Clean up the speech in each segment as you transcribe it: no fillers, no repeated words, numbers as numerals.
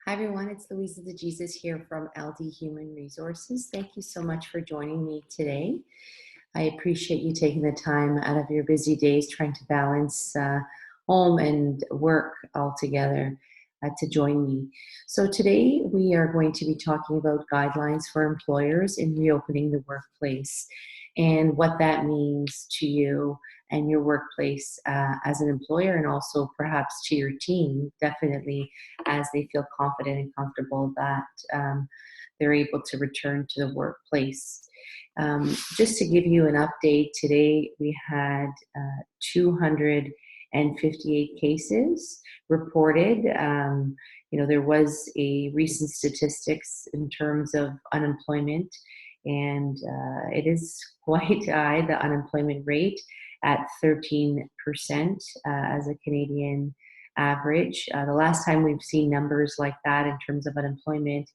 Hi, everyone. It's Louisa de Jesus here from LD Human Resources. Thank you so much for joining me today. I appreciate you taking the time out of your busy days trying to balance home and work all together to join me. So today we are going to be talking about guidelines for employers in reopening the workplace and what that means to you and your workplace as an employer, and also perhaps to your team, definitely, as they feel confident and comfortable that they're able to return to the workplace. Just to give you an update, today we had 258 cases reported. There was a recent statistics in terms of unemployment, and it is quite high, the unemployment rate at 13% as a Canadian average. The last time we've seen numbers like that in terms of unemployment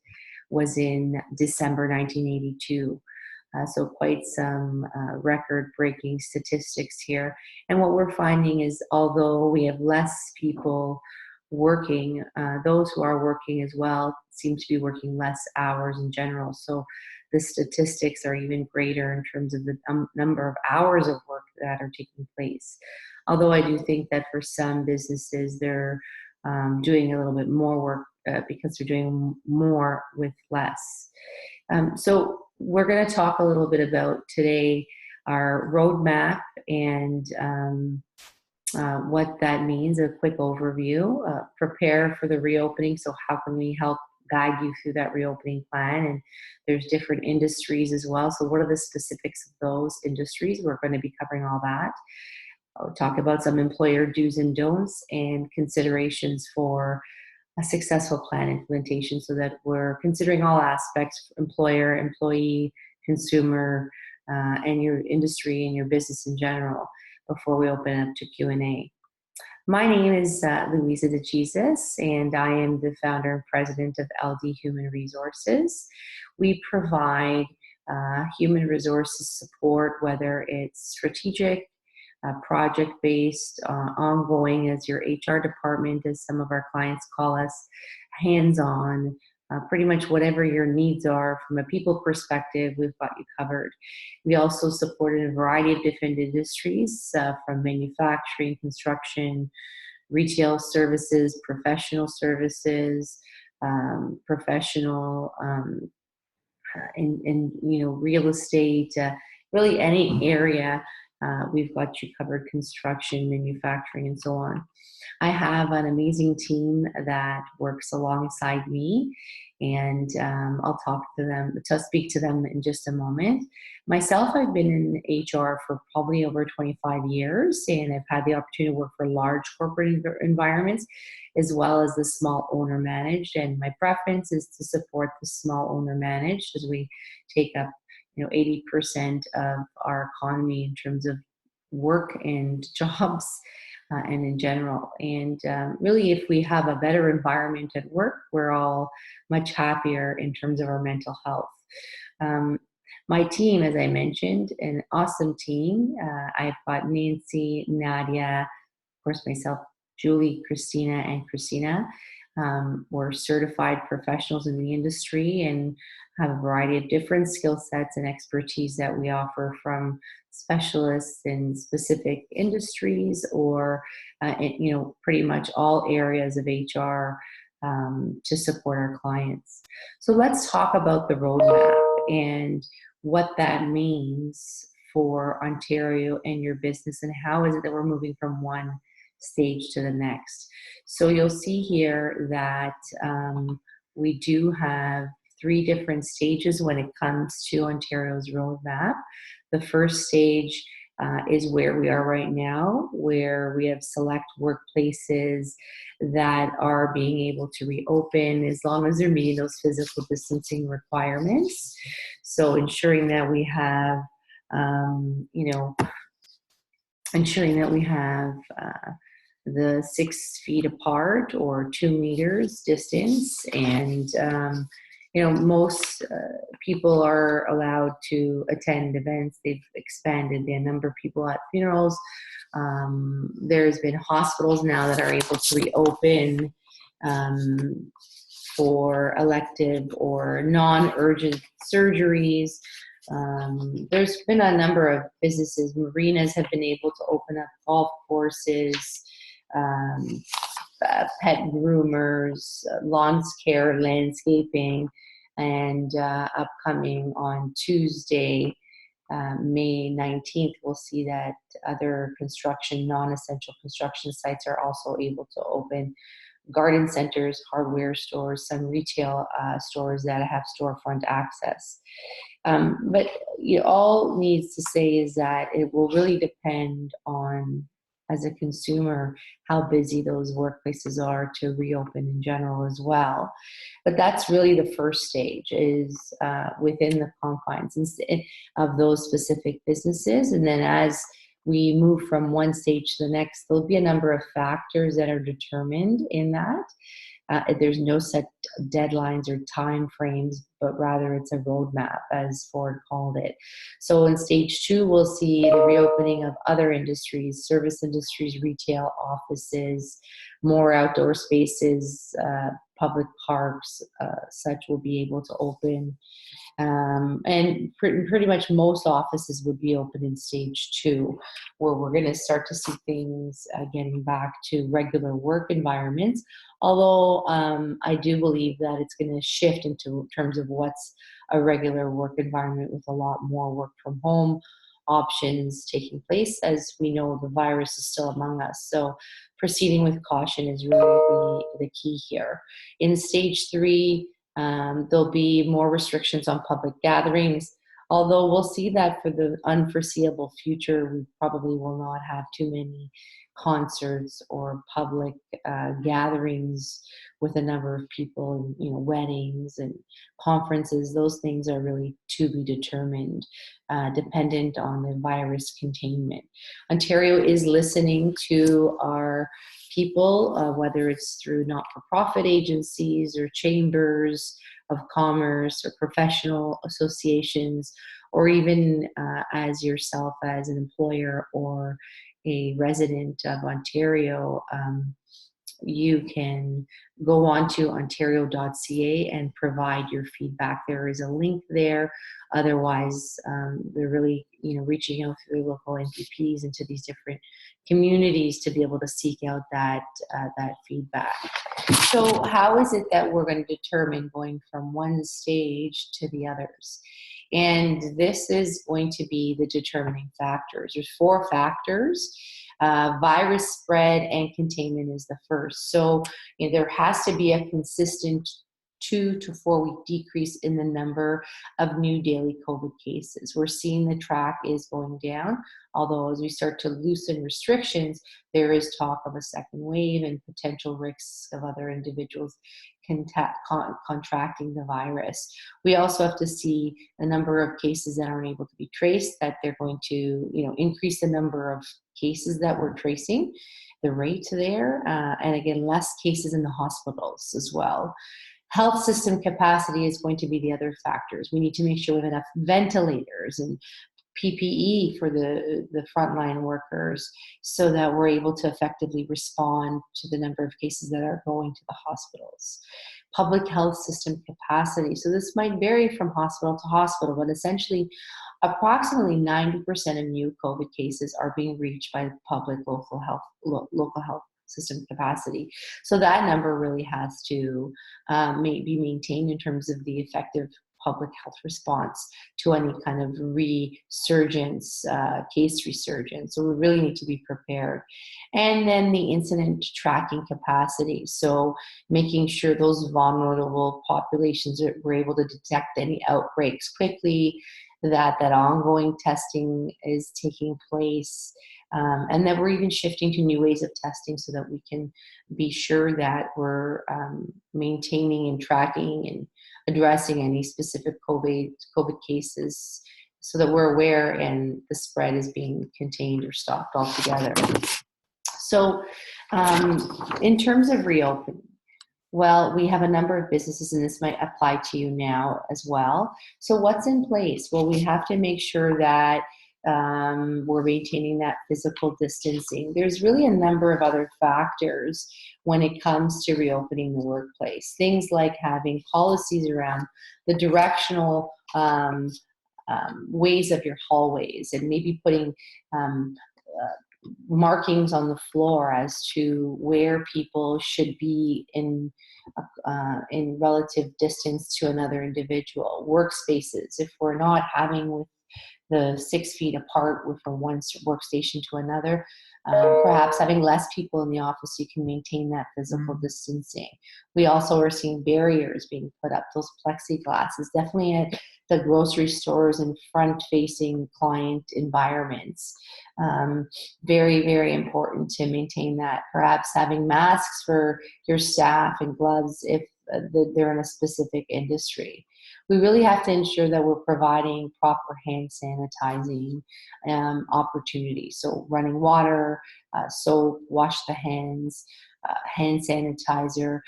was in December 1982. So quite some record-breaking statistics here. And what we're finding is, although we have less people working, those who are working as well seem to be working less hours in general. So the statistics are even greater in terms of the number of hours of work that are taking place. Although I do think that for some businesses, they're doing a little bit more work because they're doing more with less. So we're going to talk a little bit about today our roadmap and what that means, a quick overview, prepare for the reopening. So how can we help guide you through that reopening plan? And there's different industries as well. So what are the specifics of those industries? We're going to be covering all that. I'll talk about some employer do's and don'ts and considerations for a successful plan implementation, so that we're considering all aspects: employer, employee, consumer, and your industry and your business in general before we open up to Q&A. My name is Louisa de Jesus, and I am the founder and president of LD Human Resources. We provide human resources support, whether it's strategic, project-based, ongoing, as your HR department, as some of our clients call us, hands-on, pretty much whatever your needs are from a people perspective, we've got you covered. We also support in a variety of different industries, from manufacturing, construction, retail services, professional services, professional, in real estate, really any area. We've got you covered: construction, manufacturing, and so on. I have an amazing team that works alongside me, and I'll speak to them in just a moment. Myself, I've been in HR for probably over 25 years, and I've had the opportunity to work for large corporate environments as well as the small owner managed. And my preference is to support the small owner managed, as we take up 80% of our economy in terms of work and jobs, and in general. And really, if we have a better environment at work, we're all much happier in terms of our mental health. My team, as I mentioned, an awesome team. I've got Nancy, Nadia, of course myself, Julie, Christina, and Christina. We're certified professionals in the industry and have a variety of different skill sets and expertise that we offer, from specialists in specific industries or pretty much all areas of HR to support our clients. So let's talk about the roadmap and what that means for Ontario and your business, and how is it that we're moving from one stage to the next. So you'll see here that we do have 3 different stages when it comes to Ontario's roadmap. The first stage is where we are right now, where we have select workplaces that are being able to reopen as long as they're meeting those physical distancing requirements. So ensuring that we have, the 6 feet apart or 2 meters distance, and most people are allowed to attend events. They've expanded the number of people at funerals. There's been hospitals now that are able to reopen for elective or non-urgent surgeries. There's been a number of businesses. Marinas have been able to open up golf courses, um, pet groomers, lawns care, landscaping, and upcoming on Tuesday, May 19th, we'll see that other construction, non-essential construction sites are also able to open. Garden centers, hardware stores, some retail stores that have storefront access. But all needs to say is that it will really depend on, as a consumer, how busy those workplaces are to reopen in general as well. But that's really the first stage, is within the confines of those specific businesses. And then as we move from one stage to the next, there'll be a number of factors that are determined in that. There's no set deadlines or time frames, but rather it's a roadmap, as Ford called it. So in stage 2, we'll see the reopening of other industries, service industries, retail, offices, more outdoor spaces, public parks, such will be able to open. And pretty much most offices would be open in stage 2, where we're going to start to see things getting back to regular work environments. Although I do believe that it's going to shift into terms of what's a regular work environment, with a lot more work from home options taking place, as we know the virus is still among us. So proceeding with caution is really the key here. In stage 3, there'll be more restrictions on public gatherings, although we'll see that for the unforeseeable future, we probably will not have too many concerts or public gatherings with a number of people, weddings and conferences. Those things are really to be determined, dependent on the virus containment. Ontario is listening to our people, whether it's through not-for-profit agencies or chambers of commerce or professional associations, or even as yourself as an employer or a resident of Ontario. You can go on to ontario.ca and provide your feedback. There is a link there. Otherwise, they're really, reaching out through local MPPs into these different communities to be able to seek out that feedback. So how is it that we're going to determine going from one stage to the others? And this is going to be the determining factors. There's 4 factors. Virus spread and containment is the first. So there has to be a consistent 2 to 4 week decrease in the number of new daily COVID cases. We're seeing the track is going down, although as we start to loosen restrictions, there is talk of a second wave and potential risks of other individuals contracting the virus. We also have to see a number of cases that aren't able to be traced, that they're going to increase the number of cases that we're tracing, the rate there, and again, less cases in the hospitals as well. Health system capacity is going to be the other factors. We need to make sure we have enough ventilators and PPE for the frontline workers, so that we're able to effectively respond to the number of cases that are going to the hospitals. Public health system capacity. So this might vary from hospital to hospital, but essentially approximately 90% of new COVID cases are being reached by public local health system capacity. So that number really has to be maintained in terms of the effective public health response to any kind of resurgence, case resurgence. So we really need to be prepared. And then the incident tracking capacity. So making sure those vulnerable populations we're able to detect any outbreaks quickly, that ongoing testing is taking place, and that we're even shifting to new ways of testing so that we can be sure that we're maintaining and tracking and addressing any specific COVID cases, so that we're aware and the spread is being contained or stopped altogether. So in terms of reopening, well, we have a number of businesses, and this might apply to you now as well. So what's in place? Well, we have to make sure that We're maintaining that physical distancing. There's really a number of other factors when it comes to reopening the workplace. Things like having policies around the directional ways of your hallways, and maybe putting um, markings on the floor as to where people should be in relative distance to another individual. Workspaces, if we're not having with the 6 feet apart from one workstation to another. Perhaps having less people in the office, you can maintain that physical distancing. We also are seeing barriers being put up, those plexiglasses, definitely at the grocery stores and front-facing client environments. Very, very important to maintain that. Perhaps having masks for your staff and gloves if they're in a specific industry. We really have to ensure that we're providing proper hand sanitizing opportunities. So running water, soap, wash the hands, hand sanitizer,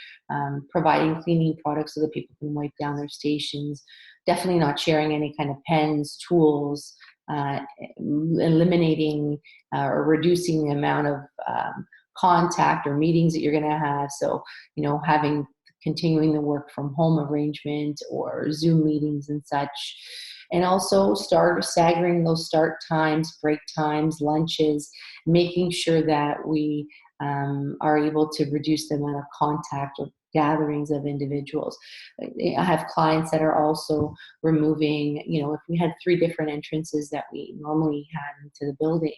providing cleaning products so that people can wipe down their stations. Definitely not sharing any kind of pens, tools, eliminating or reducing the amount of contact or meetings that you're going to have. So, having continuing the work from home arrangement or Zoom meetings and such. And also staggering those start times, break times, lunches, making sure that we are able to reduce the amount of contact or gatherings of individuals. I have clients that are also removing, if we had 3 different entrances that we normally had into the building,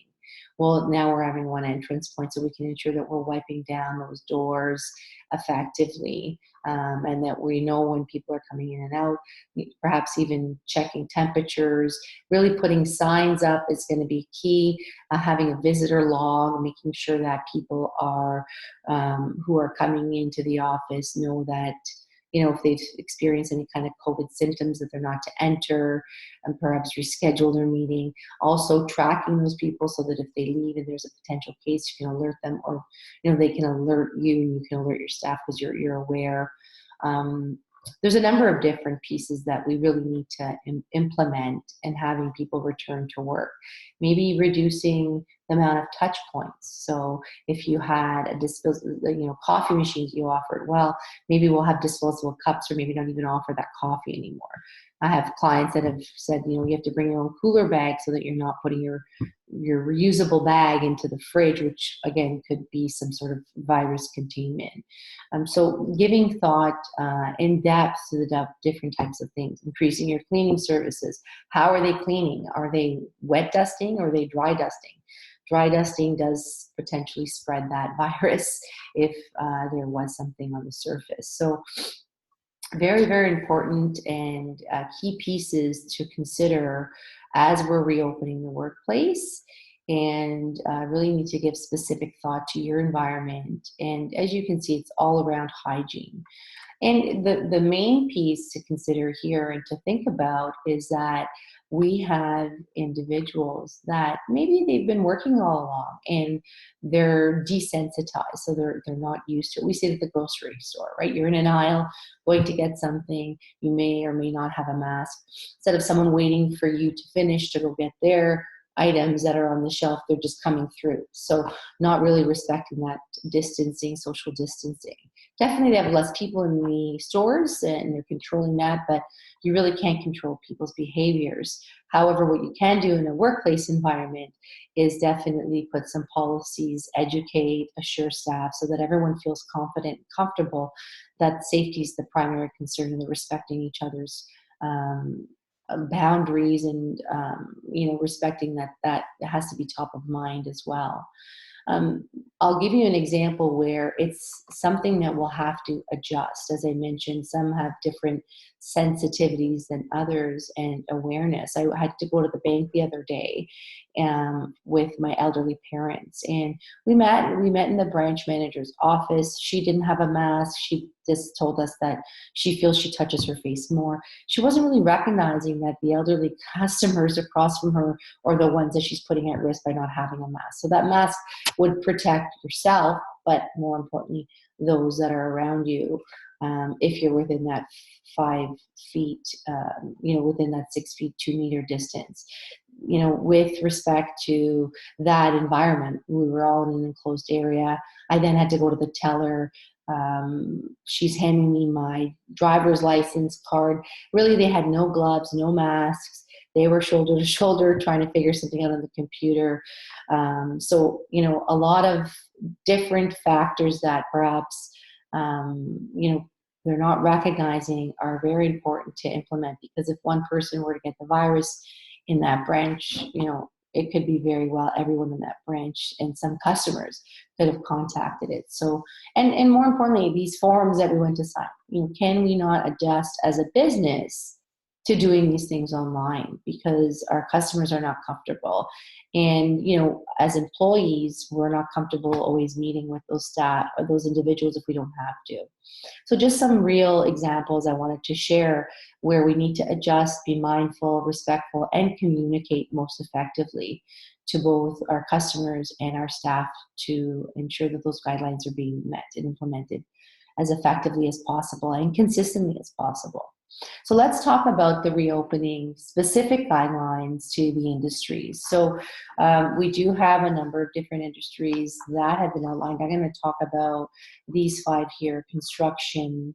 well, now we're having one entrance point, so we can ensure that we're wiping down those doors effectively, and that we know when people are coming in and out, perhaps even checking temperatures. Really putting signs up is going to be key. Having a visitor log, making sure that people are who are coming into the office know that, if they've experienced any kind of COVID symptoms, that they're not to enter, and perhaps reschedule their meeting. Also tracking those people so that if they leave and there's a potential case, you can alert them, or, they can alert you and you can alert your staff because you're aware. There's a number of different pieces that we really need to implement and having people return to work. Maybe reducing the amount of touch points. So if you had a disposable, coffee machines you offered, well, maybe we'll have disposable cups, or maybe not even offer that coffee anymore. I have clients that have said, you have to bring your own cooler bag so that you're not putting your reusable bag into the fridge, which again could be some sort of virus containment. So giving thought in depth to the different types of things, increasing your cleaning services. How are they cleaning? Are they wet dusting or are they dry dusting? Dry dusting does potentially spread that virus if there was something on the surface. So very, very important and key pieces to consider as we're reopening the workplace, and really need to give specific thought to your environment. And as you can see, it's all around hygiene. And the main piece to consider here and to think about is that we have individuals that maybe they've been working all along and they're desensitized, so they're not used to it. We see it at the grocery store, right? You're in an aisle going to get something, you may or may not have a mask. Instead of someone waiting for you to finish to go get their items that are on the shelf, they're just coming through. So not really respecting that distancing, social distancing. Definitely they have less people in the stores and they're controlling that, but you really can't control people's behaviors. However, what you can do in a workplace environment is definitely put some policies, educate, assure staff so that everyone feels confident and comfortable that safety is the primary concern and they're respecting each other's boundaries, and respecting that has to be top of mind as well. I'll give you an example where it's something that we'll have to adjust. As I mentioned, some have different sensitivities than others and awareness. I had to go to the bank the other day with my elderly parents, and we met in the branch manager's office. She didn't have a mask. She just told us that she feels she touches her face more. She wasn't really recognizing that the elderly customers across from her are the ones that she's putting at risk by not having a mask. So that mask would protect yourself, but more importantly, those that are around you, if you're within that 5 feet, within that 6 feet, 2 meter distance. With respect to that environment, we were all in an enclosed area. I then had to go to the teller. She's handing me my driver's license card. Really, they had no gloves, no masks. They were shoulder to shoulder trying to figure something out on the computer. A lot of different factors that perhaps, they're not recognizing are very important to implement, because if one person were to get the virus in that branch, it could be very well everyone in that branch, and some customers could have contacted it. So, and more importantly, these forms that we went to sign, can we not adjust as a business to doing these things online, because our customers are not comfortable. And, as employees, we're not comfortable always meeting with those staff or those individuals if we don't have to. So just some real examples I wanted to share where we need to adjust, be mindful, respectful, and communicate most effectively to both our customers and our staff to ensure that those guidelines are being met and implemented as effectively as possible and consistently as possible. So let's talk about the reopening specific guidelines to the industries. So we do have a number of different industries that have been outlined. I'm going to talk about these 5 here: construction,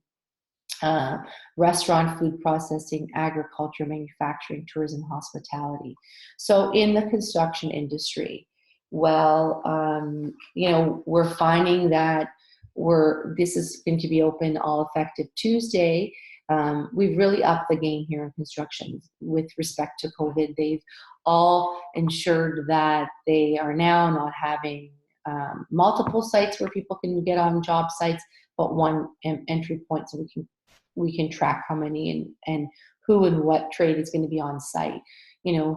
restaurant, food processing, agriculture, manufacturing, tourism, hospitality. So in the construction industry, we're finding that this is going to be open all effective Tuesday. We've really upped the game here in construction with respect to COVID. They've all ensured that they are now not having multiple sites where people can get on job sites, but one entry point, so we can track how many and who and what trade is going to be on site.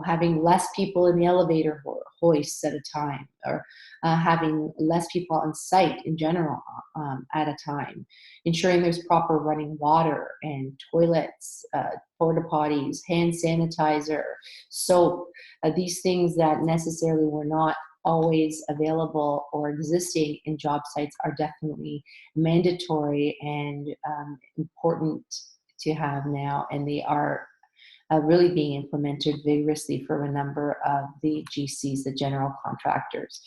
Having less people in the elevator hoists at a time, or having less people on site in general at a time, ensuring there's proper running water and toilets, porta potties, hand sanitizer, soap, these things that necessarily were not always available or existing in job sites are definitely mandatory and important to have now, and they are really being implemented vigorously for a number of the GCs, the general contractors.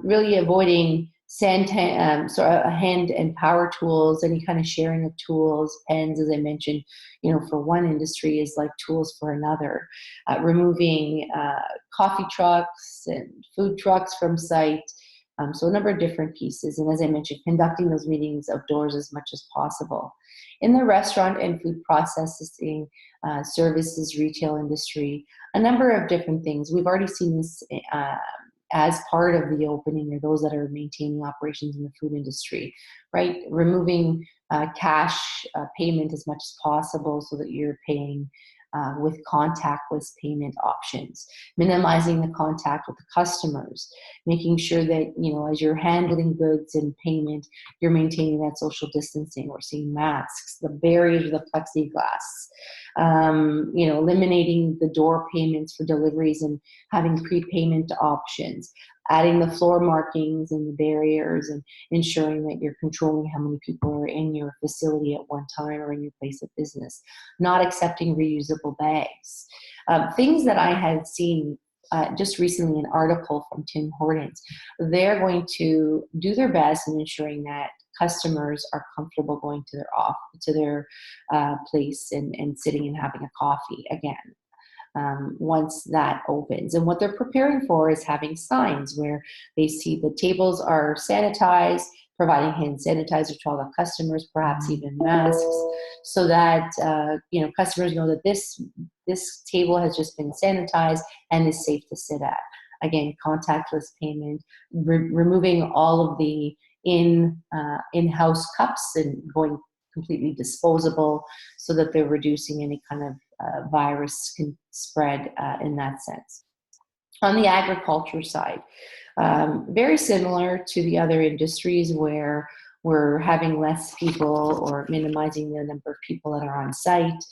Really avoiding hand and power tools, any kind of sharing of tools. Pens, as I mentioned, for one industry is like tools for another. Removing coffee trucks and food trucks from site. So a number of different pieces. And as I mentioned, conducting those meetings outdoors as much as possible. In the restaurant and food processing, services, retail industry, a number of different things. We've already seen this as part of the opening, or those that are maintaining operations in the food industry, right? Removing cash payment as much as possible so that you're paying with contactless payment options, minimizing the contact with the customers, making sure that, as you're handling goods and payment, you're maintaining that social distancing. We're seeing masks, the barriers, the plexiglass, eliminating the door payments for deliveries and having prepayment options, adding the floor markings and the barriers, and ensuring that you're controlling how many people are in your facility at one time or in your place of business, not accepting reusable bags. Things that I had seen just recently, an article from Tim Hortons. They're going to do their best in ensuring that customers are comfortable going to their place and sitting and having a coffee again. Once that opens. And what they're preparing for is having signs where they see the tables are sanitized, providing hand sanitizer to all the customers, perhaps even masks, so that customers know that this table has just been sanitized and is safe to sit at. Again, contactless payment, removing all of the in-house cups and going completely disposable, so that they're reducing any kind of virus can spread in that sense. On the agriculture side, very similar to the other industries where we're having less people or minimizing the number of people that are on site.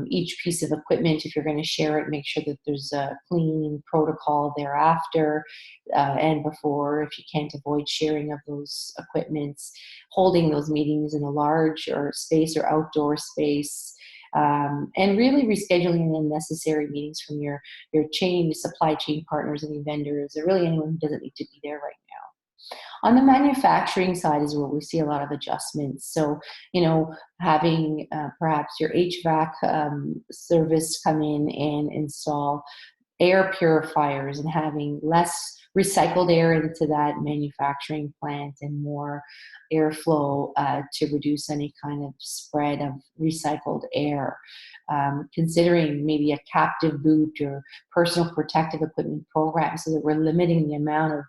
each piece of equipment, if you're going to share it, make sure that there's a clean protocol thereafter and before, if you can't avoid sharing of those equipments, holding those meetings in a large or space or outdoor space, and really rescheduling unnecessary meetings from your supply chain partners and your vendors, or really anyone who doesn't need to be there right now. On the manufacturing side is where we see a lot of adjustments. So, having perhaps your HVAC service come in and install air purifiers and having less recycled air into that manufacturing plant and more airflow to reduce any kind of spread of recycled air. Considering maybe a captive boot or personal protective equipment program so that we're limiting the amount of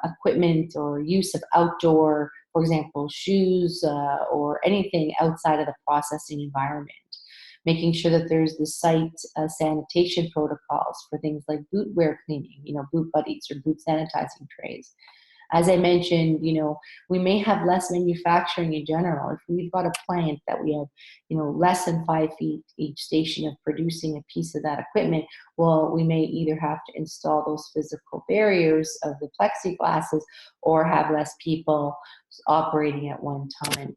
equipment or use of outdoor, for example, shoes or anything outside of the processing environment. Making sure that there's the site sanitation protocols for things like boot wear cleaning, boot buddies or boot sanitizing trays. As I mentioned, we may have less manufacturing in general. If we've got a plant that we have, less than 5 feet each station of producing a piece of that equipment, well, we may either have to install those physical barriers of the plexiglasses or have less people operating at one time.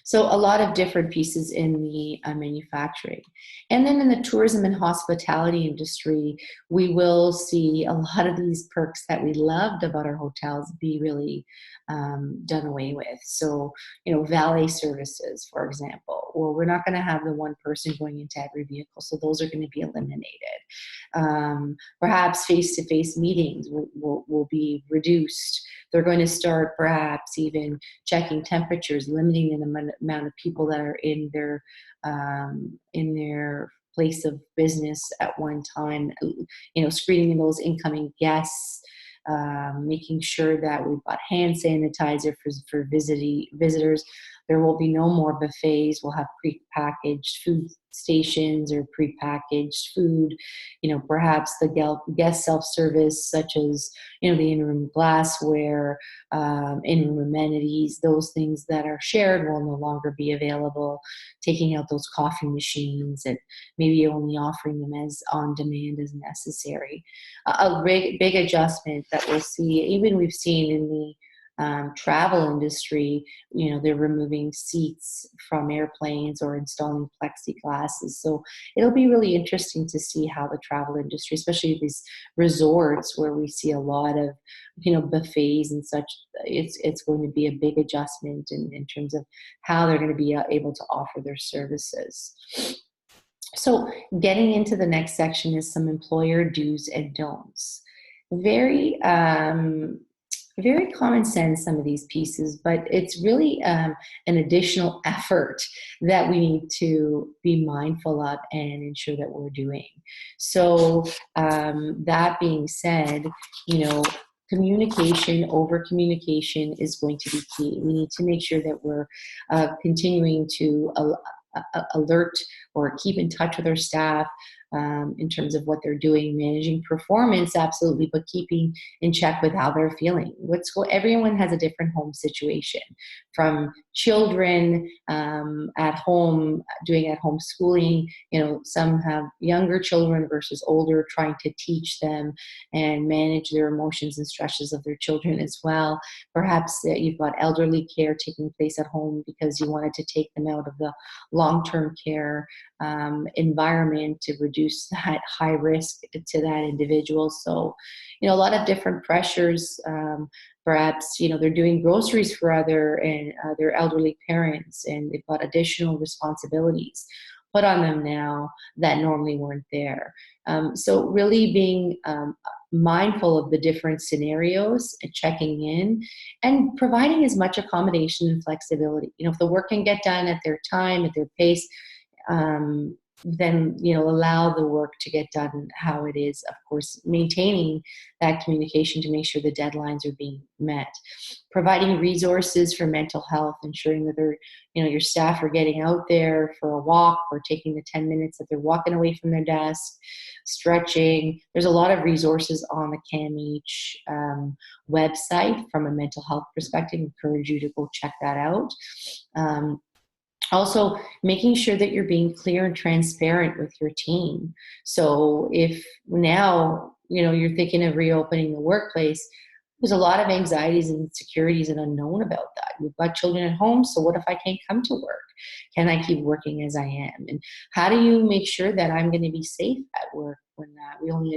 So a lot of different pieces in the manufacturing. And then in the tourism and hospitality industry, we will see a lot of these perks that we loved about our hotels be really done away with. So, valet services, for example. Well, we're not going to have the one person going into every vehicle, so those are going to be eliminated. Perhaps face-to-face meetings will be reduced. They're going to start perhaps even checking temperatures, limiting the amount of people that are in their place of business at one time. Screening those incoming guests, making sure that we've got hand sanitizer for visitors. There will be no more buffets. We'll have pre-packaged food stations or pre-packaged food. Perhaps the guest self-service, such as, the in-room glassware, in-room amenities, those things that are shared will no longer be available. Taking out those coffee machines and maybe only offering them as on demand as necessary. A big adjustment that we'll see, even we've seen in the travel industry, they're removing seats from airplanes or installing plexiglasses. So it'll be really interesting to see how the travel industry, especially these resorts where we see a lot of, buffets and such, it's going to be a big adjustment in terms of how they're going to be able to offer their services. So getting into the next section is some employer do's and don'ts. Very common sense, some of these pieces, but it's really an additional effort that we need to be mindful of and ensure that we're doing. So that being said, over communication is going to be key. We need to make sure that we're continuing to alert or keep in touch with our staff in terms of what they're doing, managing performance, absolutely, but keeping in check with how they're feeling. Everyone has a different home situation, from children at home doing at home schooling. Some have younger children versus older, trying to teach them and manage their emotions and stresses of their children as well. Perhaps you've got elderly care taking place at home because you wanted to take them out of the long-term care environment to reduce that high risk to that individual. So, a lot of different pressures. Perhaps, they're doing groceries for their elderly parents, and they've got additional responsibilities put on them now that normally weren't there. So really being mindful of the different scenarios and checking in and providing as much accommodation and flexibility. If the work can get done at their time, at their pace, then allow the work to get done how it is. Of course, maintaining that communication to make sure the deadlines are being met. Providing resources for mental health, ensuring that your staff are getting out there for a walk or taking the 10 minutes that they're walking away from their desk, stretching. There's a lot of resources on the CAMH website from a mental health perspective. I encourage you to go check that out. Also, making sure that you're being clear and transparent with your team. So if now, you're thinking of reopening the workplace, there's a lot of anxieties and insecurities and unknown about that. We've got children at home, so what if I can't come to work? Can I keep working as I am? And how do you make sure that I'm going to be safe at work when we only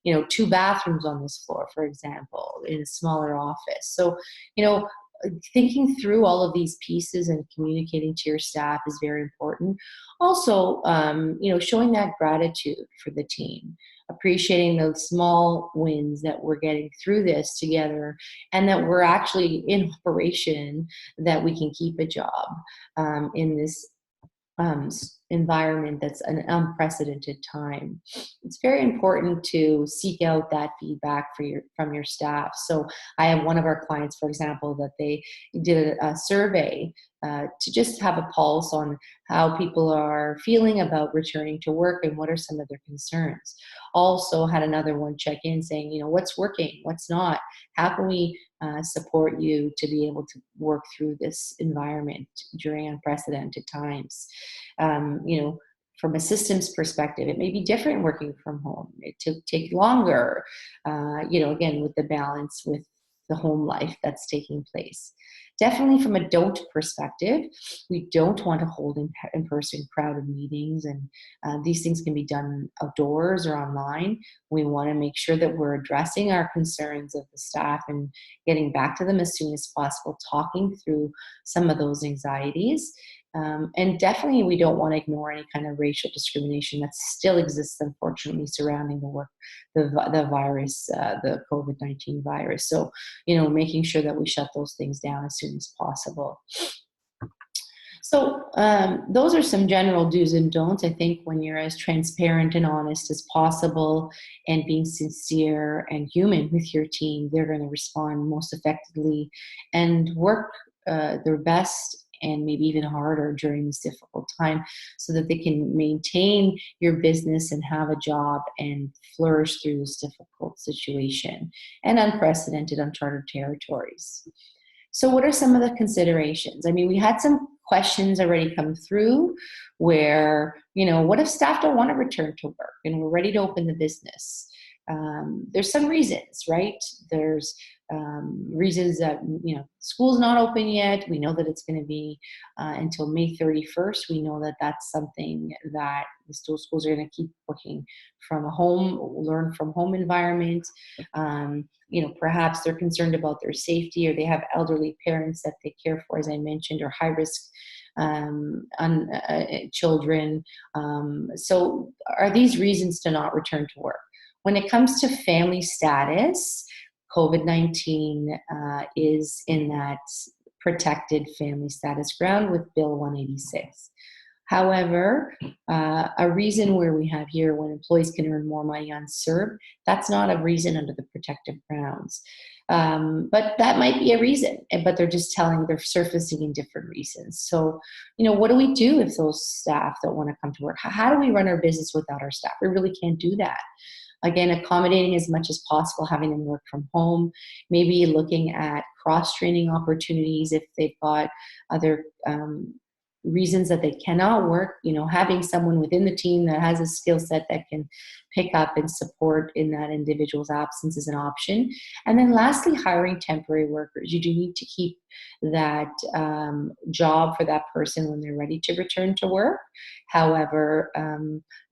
have, two bathrooms on this floor, for example, in a smaller office? So, you know, thinking through all of these pieces and communicating to your staff is very important. Also, showing that gratitude for the team, appreciating those small wins that we're getting through this together, and that we're actually in operation, that we can keep a job in this environment that's an unprecedented time. It's very important to seek out that feedback from your staff. So I have one of our clients, for example, that they did a survey to just have a pulse on how people are feeling about returning to work and what are some of their concerns. Also had another one check in saying, what's working, what's not, how can we support you to be able to work through this environment during unprecedented times. From a systems perspective, it may be different working from home. It take longer, again, with the balance with the home life that's taking place. Definitely from a don't perspective, we don't want to hold in-person crowded meetings, and these things can be done outdoors or online. We want to make sure that we're addressing our concerns of the staff and getting back to them as soon as possible, talking through some of those anxieties. And definitely, we don't want to ignore any kind of racial discrimination that still exists, unfortunately, surrounding the virus, the COVID-19 virus. So, making sure that we shut those things down as soon as possible. So those are some general do's and don'ts. I think when you're as transparent and honest as possible and being sincere and human with your team, they're going to respond most effectively and work their best and maybe even harder during this difficult time, so that they can maintain your business and have a job and flourish through this difficult situation and unprecedented, uncharted territories. So what are some of the considerations? I mean, we had some questions already come through where, what if staff don't want to return to work and we're ready to open the business? There's some reasons, right? There's reasons that, school's not open yet. We know that it's going to be until May 31st. We know that that's something that the schools are going to keep working from a home, learn from home environment. Perhaps they're concerned about their safety, or they have elderly parents that they care for, as I mentioned, or high risk children. So are these reasons to not return to work? When it comes to family status, COVID-19 is in that protected family status ground with Bill 186. However, a reason where we have here when employees can earn more money on CERB, that's not a reason under the protective grounds. But that might be a reason, but they're surfacing in different reasons. So, what do we do if those staff don't want to come to work? How do we run our business without our staff? We really can't do that. Again, accommodating as much as possible, having them work from home, maybe looking at cross-training opportunities if they've got other reasons that they cannot work, having someone within the team that has a skill set that can pick up and support in that individual's absence is an option. And then lastly, hiring temporary workers. You do need to keep that job for that person when they're ready to return to work. However,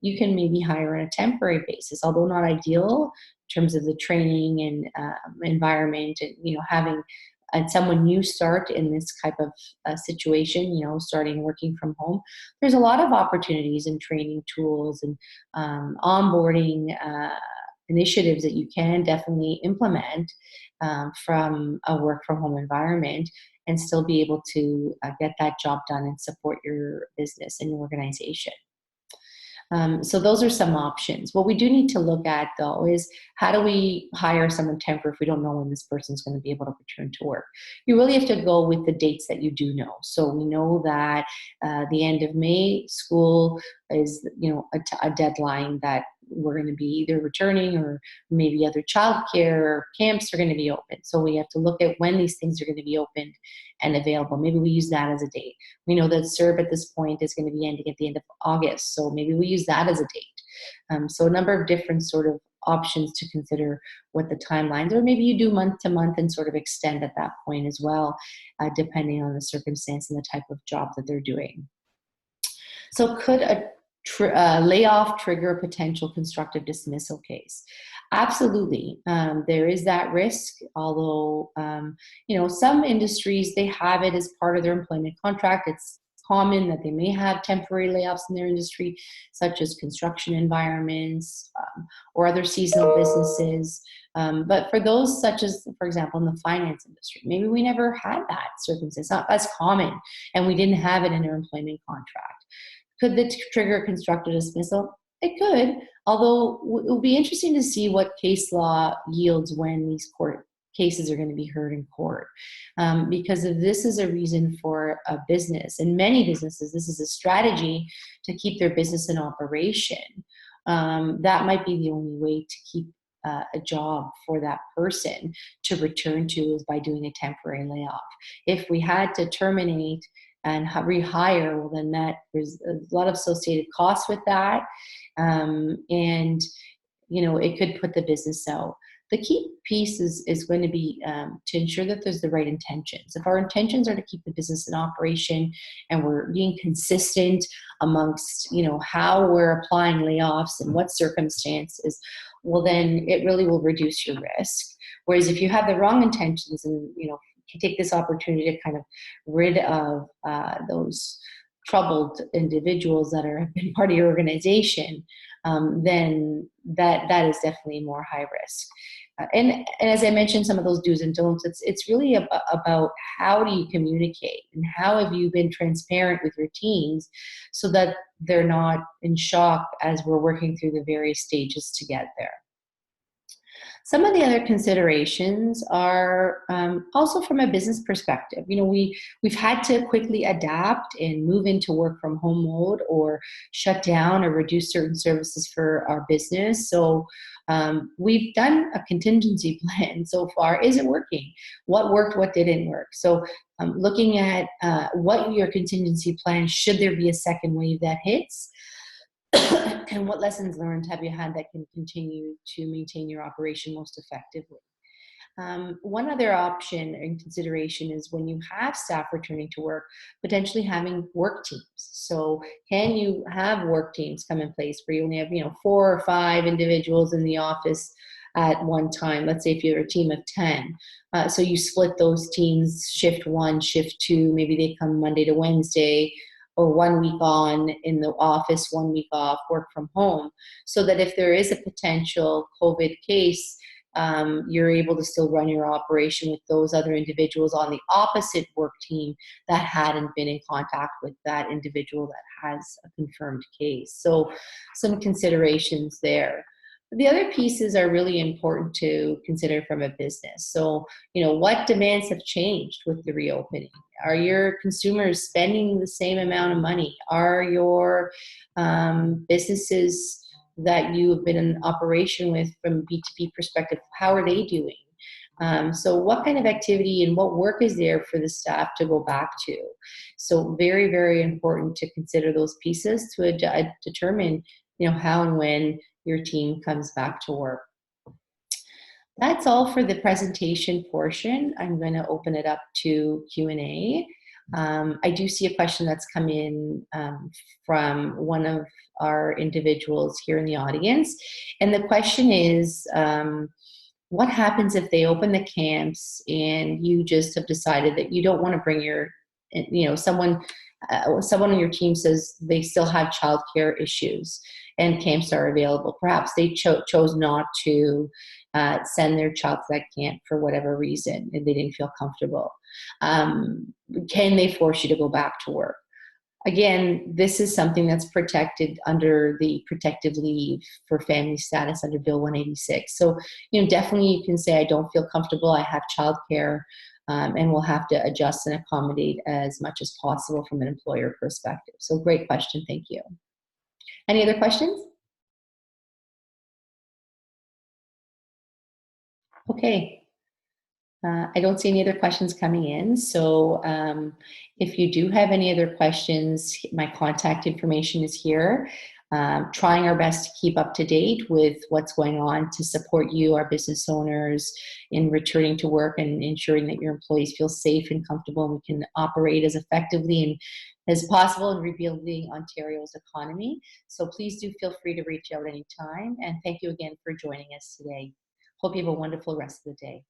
you can maybe hire on a temporary basis, although not ideal in terms of the training and environment and, having someone new start in this type of situation, starting working from home. There's a lot of opportunities and training tools and onboarding initiatives that you can definitely implement from a work from home environment and still be able to get that job done and support your business and your organization. So those are some options. What we do need to look at, though, is how do we hire someone temporary if we don't know when this person's going to be able to return to work? You really have to go with the dates that you do know. So we know that the end of May, school is, a deadline that we're going to be either returning, or maybe other childcare or camps are going to be open. So we have to look at when these things are going to be opened and available. Maybe we use that as a date. We know that CERB at this point is going to be ending at the end of August. So maybe we use that as a date. So a number of different sort of options to consider what the timelines, or maybe you do month to month and sort of extend at that point as well, depending on the circumstance and the type of job that they're doing. So could a layoff trigger a potential constructive dismissal case? Absolutely. There is that risk, although, some industries, they have it as part of their employment contract. It's common that they may have temporary layoffs in their industry, such as construction environments, or other seasonal businesses. But for those such as, for example, in the finance industry, maybe we never had that circumstance. It's not as common, and we didn't have it in our employment contract. Could the trigger constructive dismissal? It could, although it will be interesting to see what case law yields when these court cases are going to be heard in court. Because if this is a reason for a business, and many businesses, this is a strategy to keep their business in operation, that might be the only way to keep a job for that person to return to, is by doing a temporary layoff. If we had to terminate and rehire, well, then there's a lot of associated costs with that, and it could put the business out. The key piece is going to be to ensure that there's the right intentions. If our intentions are to keep the business in operation, and we're being consistent amongst how we're applying layoffs and what circumstances, well, then it really will reduce your risk. Whereas if you have the wrong intentions, and you take this opportunity to kind of rid of those troubled individuals that have been part of your organization, then that is definitely more high risk. And as I mentioned, some of those do's and don'ts, it's really about how do you communicate, and how have you been transparent with your teams so that they're not in shock as we're working through the various stages to get there. Some of the other considerations are also from a business perspective. We've had to quickly adapt and move into work from home mode, or shut down or reduce certain services for our business. So we've done a contingency plan so far. Is it working? What worked? What didn't work? So looking at what your contingency plan, should there be a second wave that hits, and what lessons learned have you had that can continue to maintain your operation most effectively? One other option and consideration is when you have staff returning to work, potentially having work teams. So can you have work teams come in place where you only have 4 or 5 individuals in the office at one time? Let's say if you're a team of 10. So you split those teams, shift 1, shift 2, maybe they come Monday to Wednesday, or 1 week on in the office, 1 week off, work from home, so that if there is a potential COVID case, you're able to still run your operation with those other individuals on the opposite work team that hadn't been in contact with that individual that has a confirmed case. So some considerations there. The other pieces are really important to consider from a business. So, what demands have changed with the reopening? Are your consumers spending the same amount of money? Are your businesses that you have been in operation with from a B2B perspective, how are they doing? So what kind of activity and what work is there for the staff to go back to? So very, very important to consider those pieces to determine, how and when your team comes back to work. That's all for the presentation portion. I'm going to open it up to Q&A. I do see a question that's come in from one of our individuals here in the audience. And the question is, what happens if they open the camps and you just have decided that you don't want to bring your, someone on your team says they still have childcare issues and camps are available. Perhaps they chose not to send their child to that camp for whatever reason, and they didn't feel comfortable. Can they force you to go back to work? Again, this is something that's protected under the protective leave for family status under Bill 186. So, definitely you can say, I don't feel comfortable, I have childcare, and we'll have to adjust and accommodate as much as possible from an employer perspective. So great question, thank you. Any other questions? Okay. I don't see any other questions coming in. So if you do have any other questions, my contact information is here. Trying our best to keep up to date with what's going on to support you, our business owners, in returning to work and ensuring that your employees feel safe and comfortable and we can operate as effectively and as possible in rebuilding Ontario's economy. So please do feel free to reach out anytime. And thank you again for joining us today. Hope you have a wonderful rest of the day.